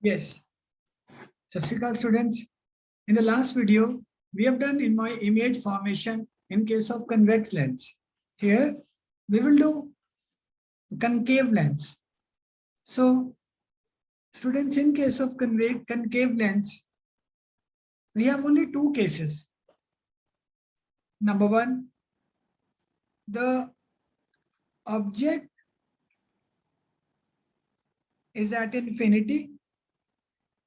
Yes. So, students, in the last video, we have done in my image formation in case of convex lens. Here, we will do concave lens. So, students, in case of concave lens, we have only two cases. Number one, the object is at infinity.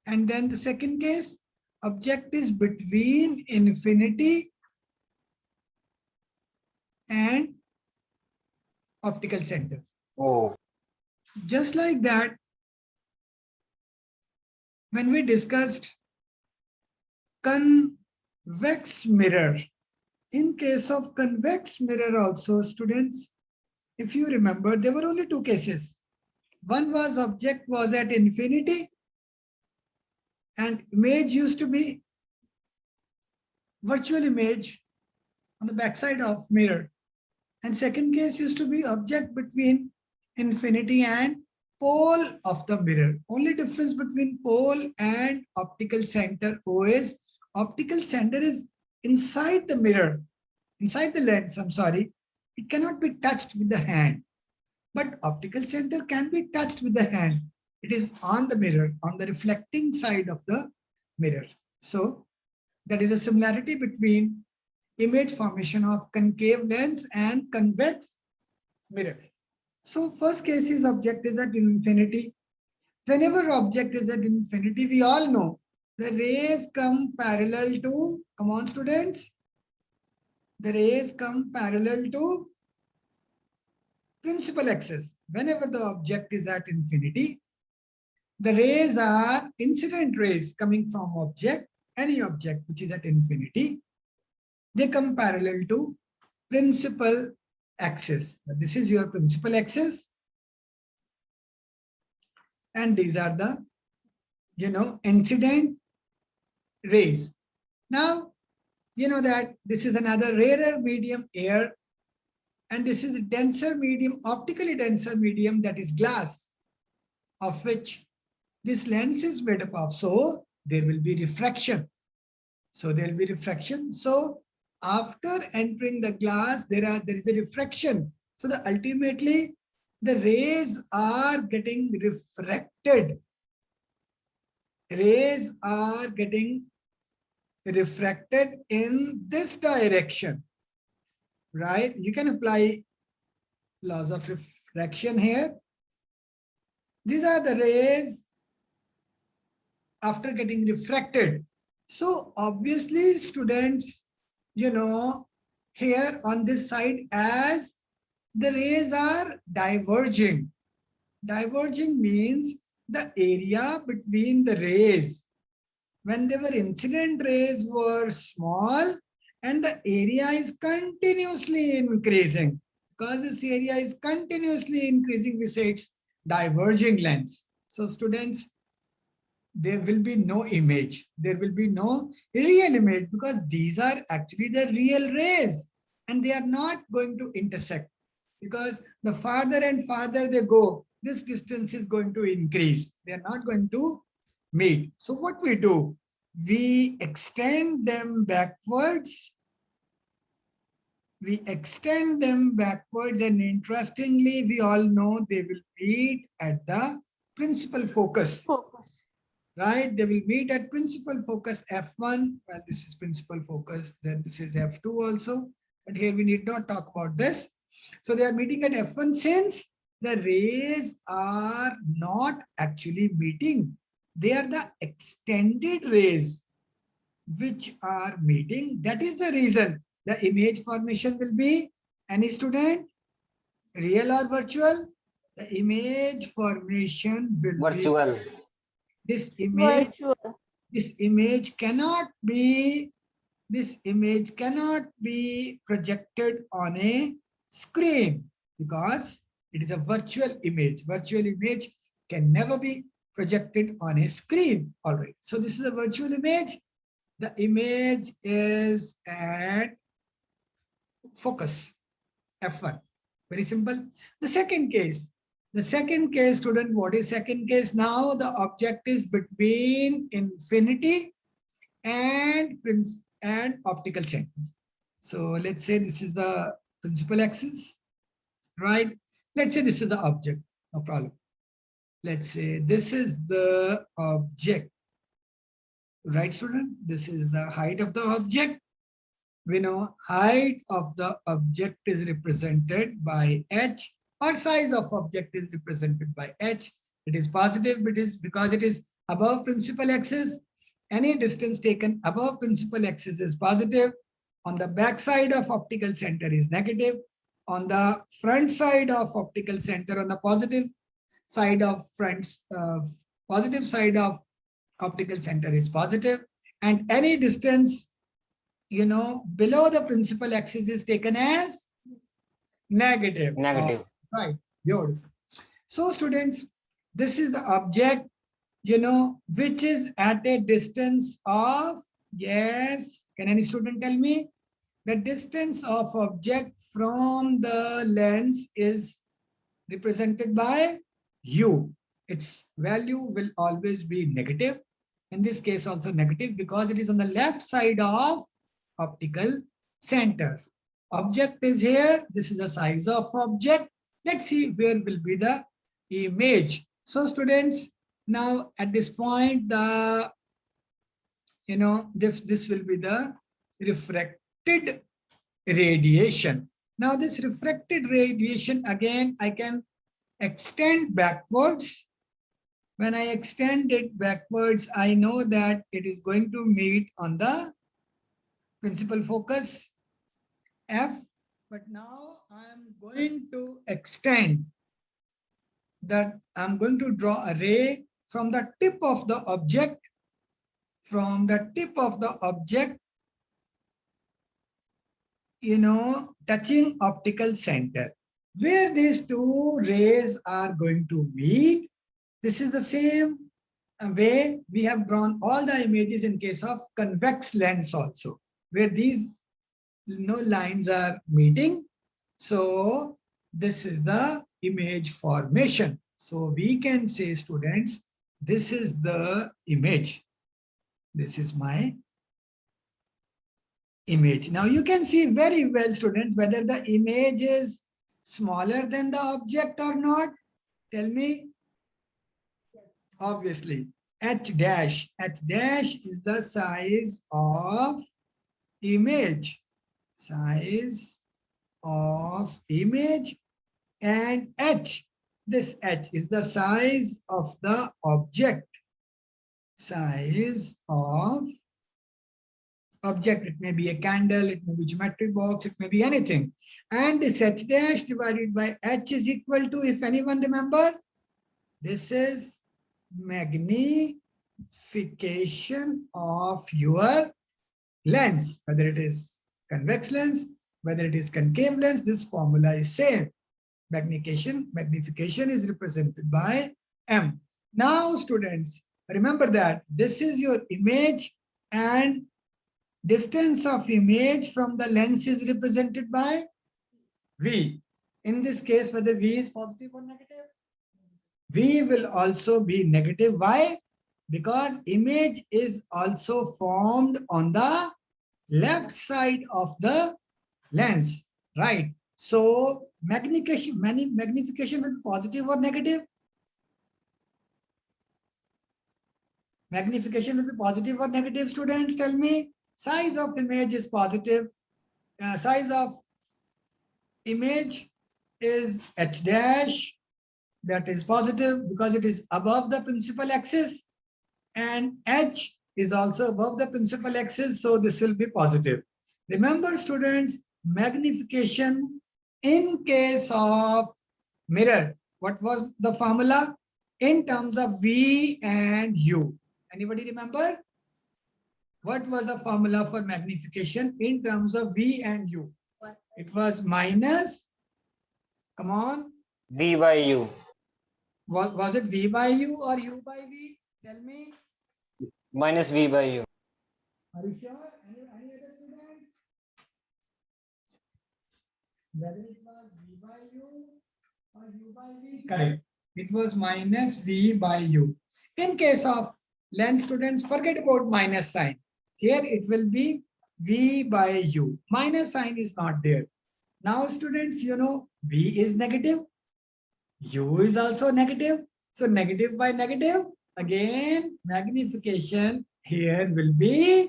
And then the second case, object is between infinity and optical center. Oh, Just like that, when we discussed convex mirror, in case of convex mirror also, students, if you remember, there were only two cases. One was object was at infinity and image used to be virtual image on the backside of mirror. And second case used to be object between infinity and pole of the mirror. Only difference between pole and optical center O is optical center is inside the mirror, inside the lens, I'm sorry. It cannot be touched with the hand. But optical center can be touched with the hand. It is on the mirror, on the reflecting side of the mirror. So that is a similarity between image formation of concave lens and convex mirror. So first case is object is at infinity. Whenever object is at infinity, we all know the rays come parallel to, come on students, the rays come parallel to principal axis. Whenever the object is at infinity, the rays are incident rays coming from object, any object which is at infinity. They come parallel to principal axis. This is your principal axis. And these are the, incident rays. Now, you know that this is another rarer medium, air. And this is a denser medium, optically denser medium, that is glass, of which this lens is made up of. So there will be refraction. So there will be refraction. So after entering the glass, there is a refraction. So ultimately the rays are getting refracted. Rays are getting refracted in this direction. Right? You can apply laws of refraction here. These are the rays after getting refracted. So obviously students, here on this side, as the rays are diverging. Diverging means the area between the rays. When they were incident rays were small, and the area is continuously increasing. Because this area is continuously increasing, we say it's diverging lens. So students, there will be no image. There will be no real image because these are actually the real rays and they are not going to intersect because the farther and farther they go, this distance is going to increase. They are not going to meet. So what we do? We extend them backwards. We extend them backwards, and interestingly, we all know they will meet at the principal focus. Right? They will meet at principal focus F1. Well, this is principal focus. Then this is F2 also. But here we need not talk about this. So they are meeting at F1 since the rays are not actually meeting. They are the extended rays which are meeting. That is the reason the image formation will be, any student, real or virtual? The image formation will virtual. Be this image. Virtual. This image cannot be projected on a screen because it is a virtual image. Virtual image can never be projected on a screen. All right. So this is a virtual image. The image is at focus F1. Very simple. The second case The second case, student, what is second case? Now the object is between infinity and optical center. So let's say this is the principal axis, right? Let's say this is the object, no problem. Let's say this is the object, right, student? This is the height of the object. We know height of the object is represented by h, or size of object is represented by h. It is positive, it is because it is above principal axis. Any distance taken above principal axis is positive. On the back side of optical center is negative. On the front side of optical center, on the positive side of positive side of optical center is positive, and any distance below the principal axis is taken as negative. Negative. Right, beautiful. So students, this is the object which is at a distance of, yes, can any student tell me? The distance of object from the lens is represented by u. Its value will always be negative. In this case also negative, because it is on the left side of optical center. Object is here. This is the size of object. Let's see where will be the image. So students, now at this point, the this will be the refracted radiation. Now this refracted radiation, again I can extend backwards. When I extend it backwards, I know that it is going to meet on the principal focus F. But now I am going to extend that. I'm going to draw a ray from the tip of the object, touching optical center, where these two rays are going to meet. This is the same way we have drawn all the images in case of convex lens also, where these lines are meeting. So this is the image formation. So we can say, students, this is the image. This is my image. Now you can see very well, student, whether the image is smaller than the object or not. Tell me. Obviously, h dash is the size of image, and this h is the size of the object, It may be a candle, it may be geometry box, it may be anything. And this h dash divided by h is equal to, if anyone remember, this is magnification of your lens, whether it is convex lens, whether it is concave lens. This formula is same. Magnification is represented by m. Now students, remember that this is your image, and distance of image from the lens is represented by v. In this case, whether v is positive or negative, v will also be negative. Why? Because image is also formed on the left side of the lens, right? So magnification will be positive or negative? Magnification will be positive or negative, students? Tell me. Size of image is positive. Size of image is h dash. That is positive because it is above the principal axis, and h is also above the principal axis, so this will be positive. Remember, students, magnification in case of mirror, what was the formula? In terms of v and u. Anybody remember? What was the formula for magnification in terms of v and u? It was minus, come on, v by u. Was it v by u or u by v? Tell me. Minus v by u. Are you sure? Any other student? Whether it was v by u Or u by v? Correct. It was minus v by u. In case of length, students, forget about minus sign. Here it will be v by u. Minus sign is not there. Now, students, you know, v is negative. U is also negative. So negative by negative, again, magnification here will be,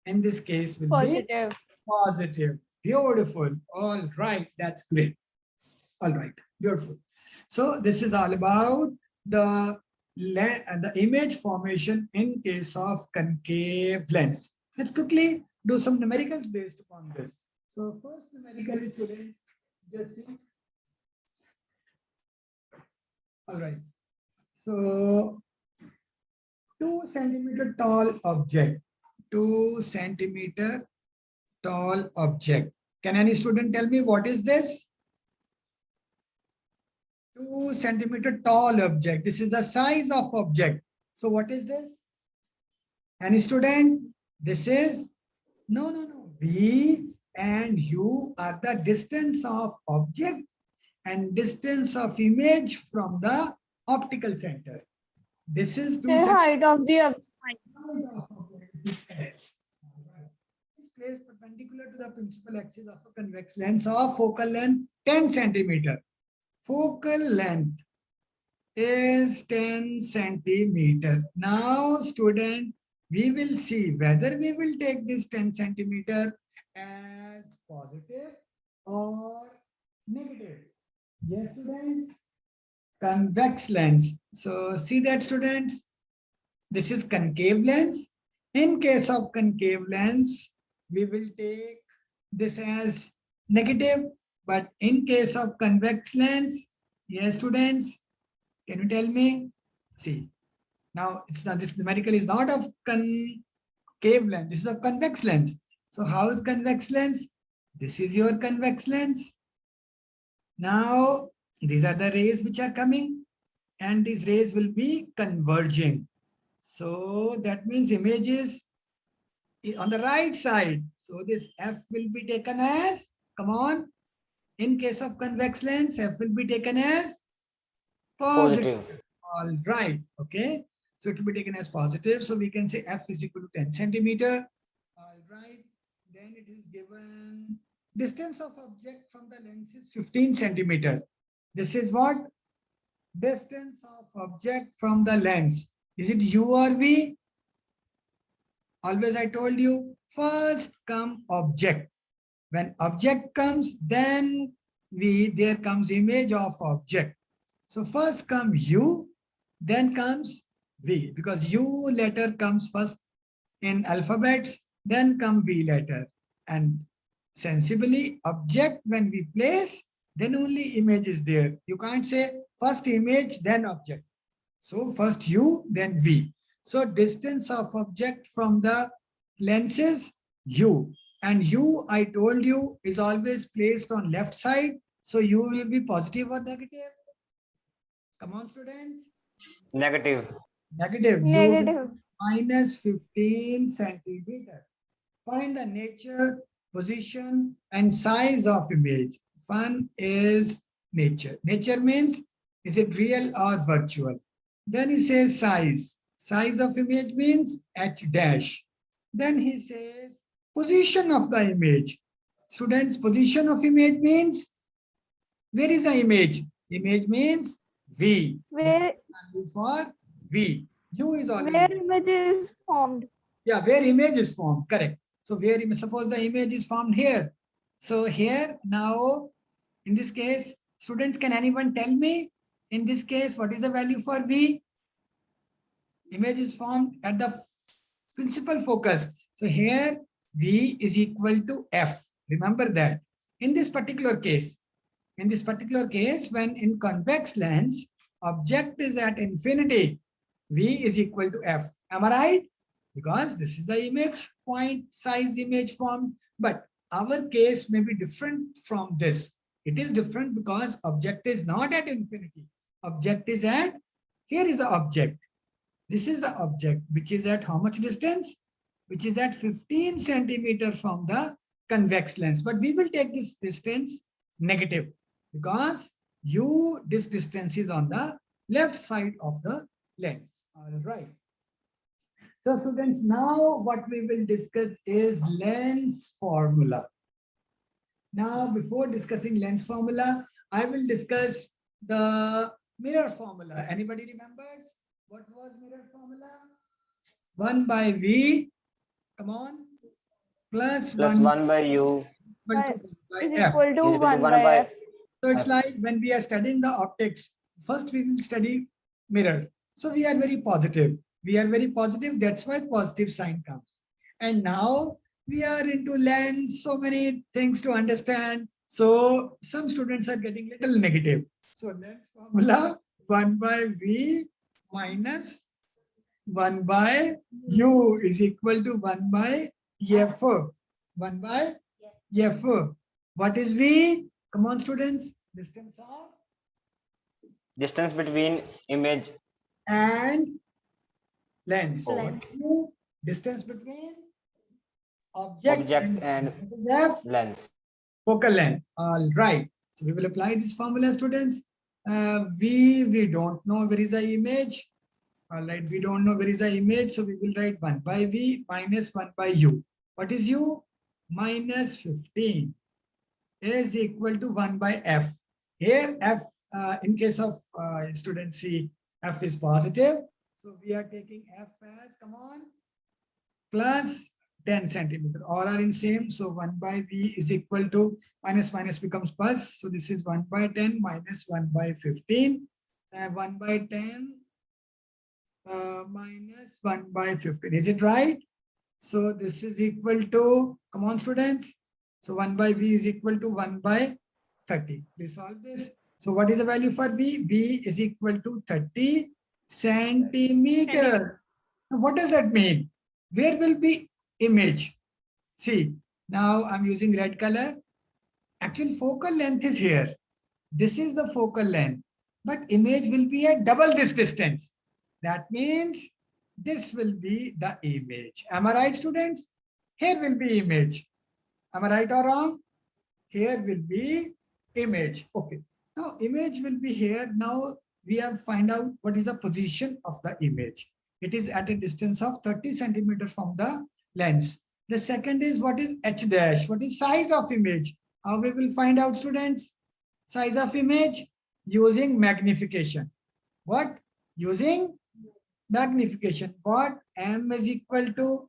in this case, will be Positive. positive. Beautiful. All right. That's great. All right. Beautiful. So this is all about the image formation in case of concave lens. Let's quickly do some numericals based upon this. So first numerical is, students, just see. All right. So 2 centimeter tall object. 2 centimeter tall object. Can any student tell me what is this? 2 centimeter tall object. This is the size of object. So what is this? Any student? This is no. V and U are the distance of object and distance of image from the optical center. This is The height of the object. is placed perpendicular to the principal axis of a convex lens of focal length 10 centimeter. Focal length is 10 centimeter. Now, student, we will see whether we will take this 10 centimeter as positive or negative. Yes, students. Convex lens. So see that, students. This is concave lens. In case of concave lens, we will take this as negative. But in case of convex lens, yes, students, can you tell me? See, now it's not, this numerical is not of concave lens. This is of convex lens. So how is convex lens? This is your convex lens. Now, these are the rays which are coming, and these rays will be converging. So that means image is on the right side. So this F will be taken as, come on, in case of convex lens, F will be taken as positive. All right. Okay. So it will be taken as positive. So we can say F is equal to 10 centimeter. All right. Then it is given distance of object from the lens is 15 centimeter. This is what? Distance of object from the lens. Is it U or V? Always I told you, first come object. When object comes, then there comes image of object. So first come U, then comes V, because U letter comes first in alphabets, then come V letter. And sensibly, object when we place, then only image is there. You can't say first image, then object. So first U, then V. So distance of object from the lenses U. And U, I told you, is always placed on left side. So U will be positive or negative? Come on, students. Negative. Negative. Negative. U minus 15 centimeter. Find the nature, position, and size of image. One is nature. Nature means, is it real or virtual? Then he says size. Size of image means H dash. Then he says position of the image. Students, position of image means, where is the image? Image means V. Where For V. U is already. where image is formed. Yeah, where image is formed, correct. So where, suppose the image is formed here. So here now, in this case, students, can anyone tell me, in this case, what is the value for V? Image is formed at the principal focus. So here, V is equal to F. Remember that. In this particular case, when in convex lens, object is at infinity, V is equal to F. Am I right? Because this is the image point size image formed, but our case may be different from this. It is different because object is not at infinity. Object is at, here is the object. This is the object, which is at how much distance? Which is at 15 centimeter from the convex lens. But we will take this distance negative, because this distance is on the left side of the lens. All right. So students, now what we will discuss is lens formula. Now, before discussing lens formula, I will discuss the mirror formula. Anybody remembers what was mirror formula? 1 by V, come on, plus Plus 1 1 by U equal to 1 by Is F. equal to is equal to 1 1 by by F. So it's F. like when we are studying the optics, first we will study mirror. So we are very positive. We are very positive. That's why positive sign comes. And now we are into lens, so many things to understand. So some students are getting little negative. So lens formula 1 by V minus 1 by U is equal to 1 by F. 1 by F. What is V? Come on, students. Distance of Distance between image and lens. O. Lens. U, distance between object, Object and what is F? lens. Focal length. All right. So we will apply this formula, students. We don't know where is the image. All right. We don't know where is the image. So we will write 1 by V minus 1 by U. What is U? Minus 15 is equal to 1 by F. Here F, in case of student C, F is positive. So we are taking F as, come on, plus 10 centimeter. All are in same. So 1 by V is equal to minus minus becomes plus. So this is 1 by 10 minus 1 by 15. 1 by 10 minus 1 by 15. Is it right? So this is equal to, come on students. So 1 by V is equal to 1 by 30. Please solve this. So what is the value for V? V is equal to 30 centimeter. Now what does that mean? Where will be image? See, now I'm using red color. Actual focal length is here. This is the focal length, but image will be at double this distance. That means this will be the image. Am I right, students? Here will be image. Am I right or wrong? Here will be image. Okay. Now image will be here. Now we have find out what is the position of the image. It is at a distance of 30 centimeters from the lens. The second is what is H dash? What is size of image? How we will find out, students? Size of image using magnification. What? Using magnification. What? M is equal to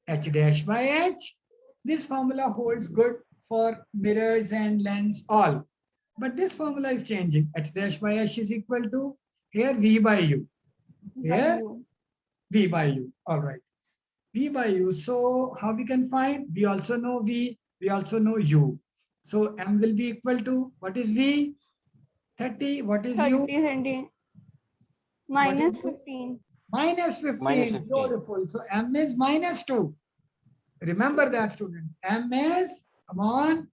H dash by H. This formula holds good for mirrors and lens all. But this formula is changing. H dash by H is equal to here V by U. Here V by U. All right. V by U. So how we can find? We also know V. We also know U. So M will be equal to what is V? 30. What is 30 U? centimeters. Minus 15. Minus 15. Minus 15. Beautiful. So M is minus 2. Remember that, student. M is, come on,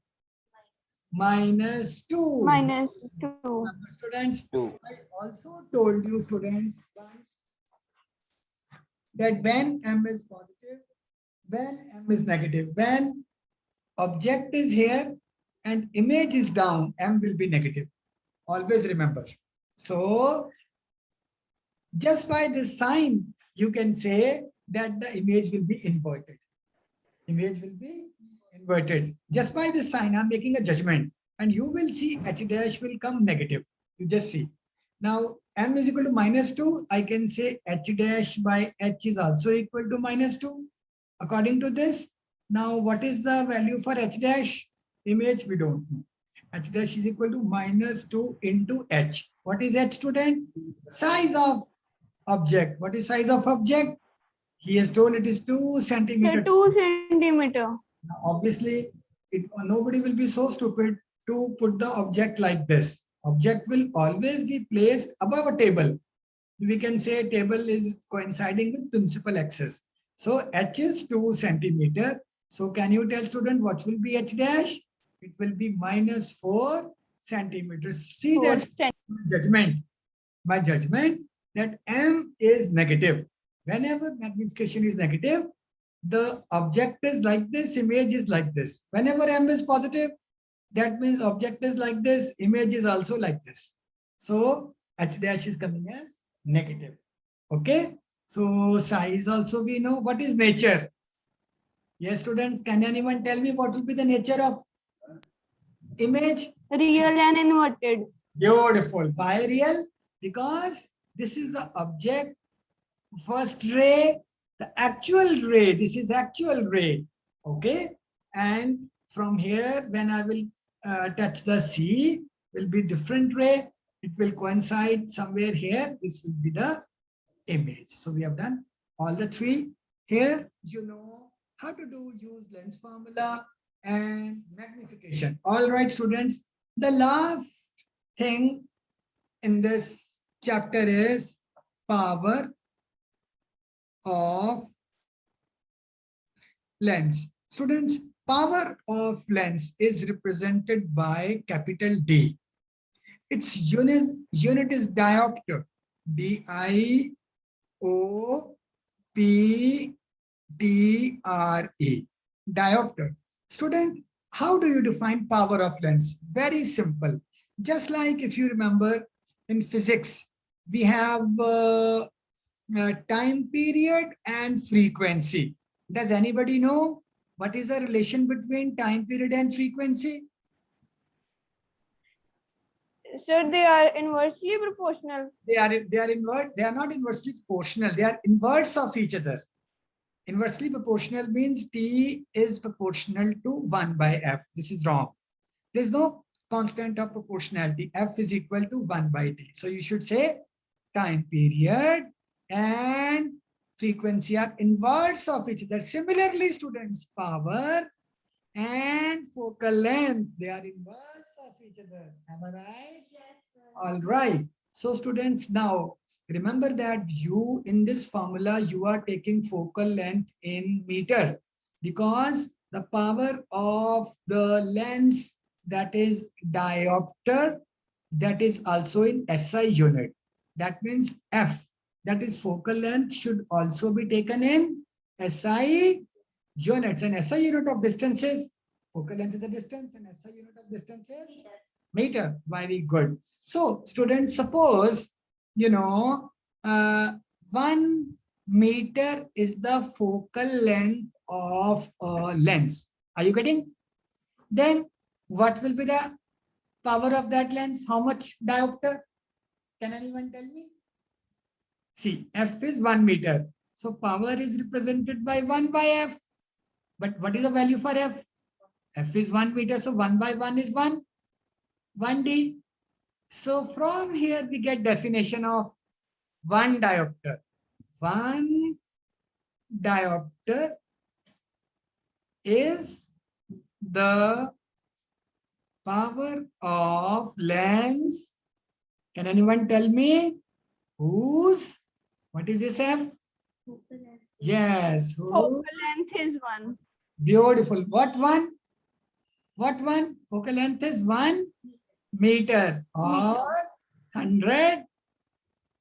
minus 2. Minus 2. Remember, students, 2. I also told you, students, that when M is positive, when M is negative, when object is here and image is down, M will be negative. Always remember. So just by this sign, you can say that the image will be inverted. Image will be inverted. Just by this sign, I'm making a judgment. And you will see H dash will come negative. You just see. Now, M is equal to minus 2. I can say H dash by H is also equal to minus 2. According to this, now what is the value for H dash? Image, we don't know. H dash is equal to minus 2 into H. What is H, student? Size of object. What is size of object? He has told it is 2 So centimeter. 2 centimeter. Now, obviously, nobody will be so stupid to put the object like this. Object will always be placed above a table. We can say table is coinciding with principal axis. So H is 2 centimeter. So can you tell student what will be H dash? It will be minus 4 centimeters. See that judgment. My judgment that M is negative. Whenever magnification is negative, the object is like this, image is like this. Whenever M is positive, That means object is like this, image is also like this. So h dash is coming as negative. Okay. So size also we know. What is nature? Yes, students, can anyone tell me what will be the nature of image? Real and inverted. Beautiful. Why real? Because this is the object, first ray, the actual ray. This is actual ray. Okay. And from here, when I will touch the C, will be different ray. It will coincide somewhere here. This will be the image. So we have done all the three. Here, you know how to use lens formula and magnification. All right, students. The last thing in this chapter is power of lens. Students, power of lens is represented by capital D. Its unit is diopter. D-I-O-P-T-R-E. Diopter. Student, how do you define power of lens? Very simple. Just like if you remember in physics, we have time period and frequency. Does anybody know what is the relation between time period and frequency? Sir, they are inversely proportional. They are not inversely proportional. They are inverse of each other. Inversely proportional means T is proportional to 1 by F. This is wrong. There is no constant of proportionality. F is equal to 1 by T. So you should say time period and frequency are inverse of each other. Similarly, students, power and focal length, they are inverse of each other. Am I right? Yes, sir. All right. So students, now remember that you in this formula, you are taking focal length in meter because the power of the lens, that is diopter, that is also in SI unit. That means F, that is focal length, should also be taken in SI units. And SI unit of distance is, focal length is a distance, and SI unit of distance is meter. Very good. So students, suppose, you know, 1 meter is the focal length of a lens. Are you getting? Then what will be the power of that lens? How much diopter? Can anyone tell me? See, F is 1 meter. So power is represented by 1 by F. But what is the value for F? F is 1 meter. So 1 by 1 is 1D. So from here we get definition of 1 diopter. 1 diopter is the power of lens. Can anyone tell me whose? What is this F? Yes. Focal Whose? length is 1. Beautiful. What one? What one? Focal length is 1 meter or 100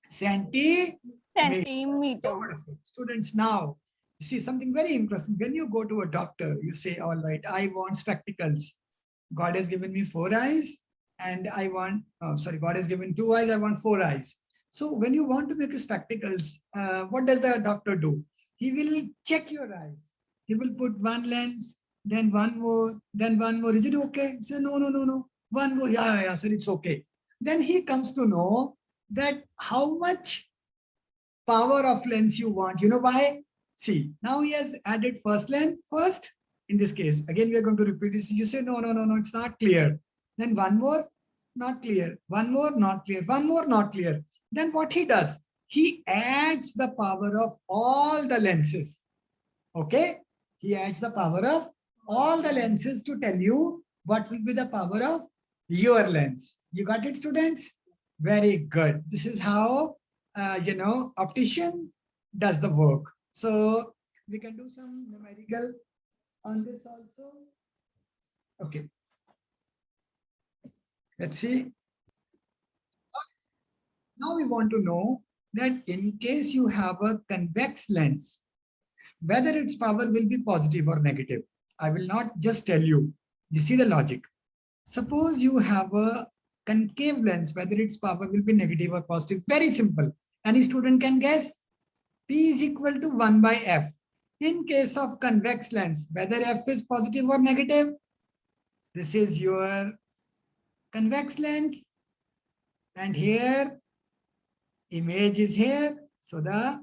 centimeter. Beautiful. Students, now you see something very interesting. When you go to a doctor, you say, all right, I want spectacles. God has given me 4 eyes and I want, God has given 2 eyes, I want 4 eyes. So when you want to make spectacles, what does the doctor do? He will check your eyes. He will put 1 lens, then 1 more, then 1 more. Is it okay? Say, no. 1 more. Yeah, sir, it's okay. Then he comes to know that how much power of lens you want. You know why? See, now he has added first lens first. In this case, again, we are going to repeat this. You say, no, it's not clear. Then 1 more, not clear. 1 more, not clear. 1 more, not clear. Then what he does? He adds the power of all the lenses. Okay? He adds the power of all the lenses to tell you what will be the power of your lens. You got it, students? Very good. This is how, optician does the work. So we can do some numerical on this also. Okay. Let's see. Now we want to know that in case you have a convex lens, whether its power will be positive or negative. I will not just tell you. You see the logic. Suppose you have a concave lens, whether its power will be negative or positive. Very simple. Any student can guess? P is equal to 1 by F. In case of convex lens, whether F is positive or negative, this is your convex lens. And here, image is here. So the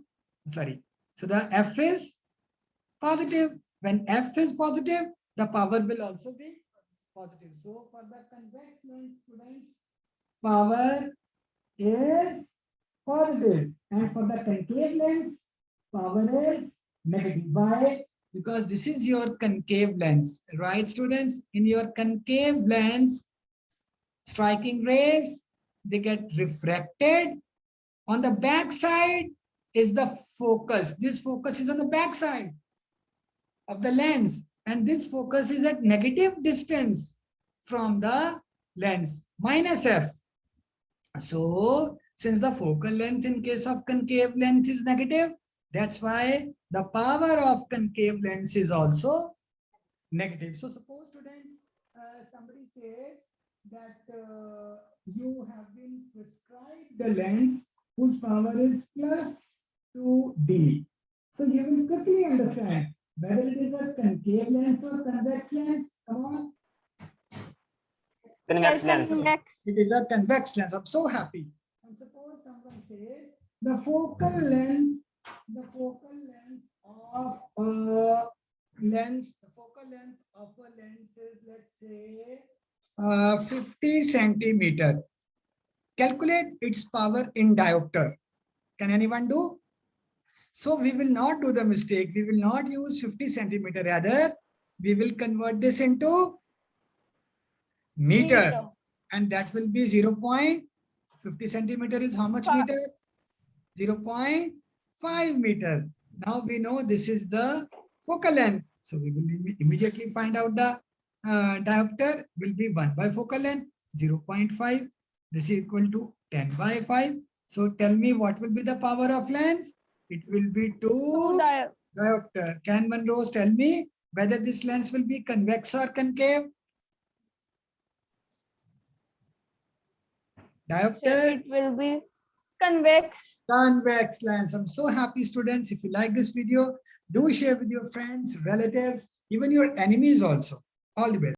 F is positive. When F is positive, the power will also be positive. So for the convex lens, students, power is positive. And for the concave lens, power is negative. Why? Because this is your concave lens, right, students? In your concave lens, striking rays, they get refracted. On the back side is the focus. This focus is on the back side of the lens, and this focus is at negative distance from the lens, minus F. So since the focal length in case of concave length is negative, that's why the power of concave lens is also negative. So suppose students, somebody says that you have been prescribed the lens whose power is plus 2D. So you will quickly understand whether it is a concave lens or convex lens. Come on. Convex lens. Convex. It is a convex lens. I'm so happy. And suppose someone says the focal length of a lens is, let's say, 50 centimeter. Calculate its power in diopter. Can anyone do? So we will not do the mistake. We will not use 50 centimeter. Rather, we will convert this into meter. And that will be 0.50 centimeter is how much meter? 0.5 meter. Now we know this is the focal length. So we will immediately find out the diopter will be 1 by focal length, 0.5. This is equal to 10 by 5. So tell me what will be the power of lens? It will be 2 diopter. Can one Rose tell me whether this lens will be convex or concave? Diopter? It will be convex. Convex lens. I'm so happy, students. If you like this video, do share with your friends, relatives, even your enemies also. All the best.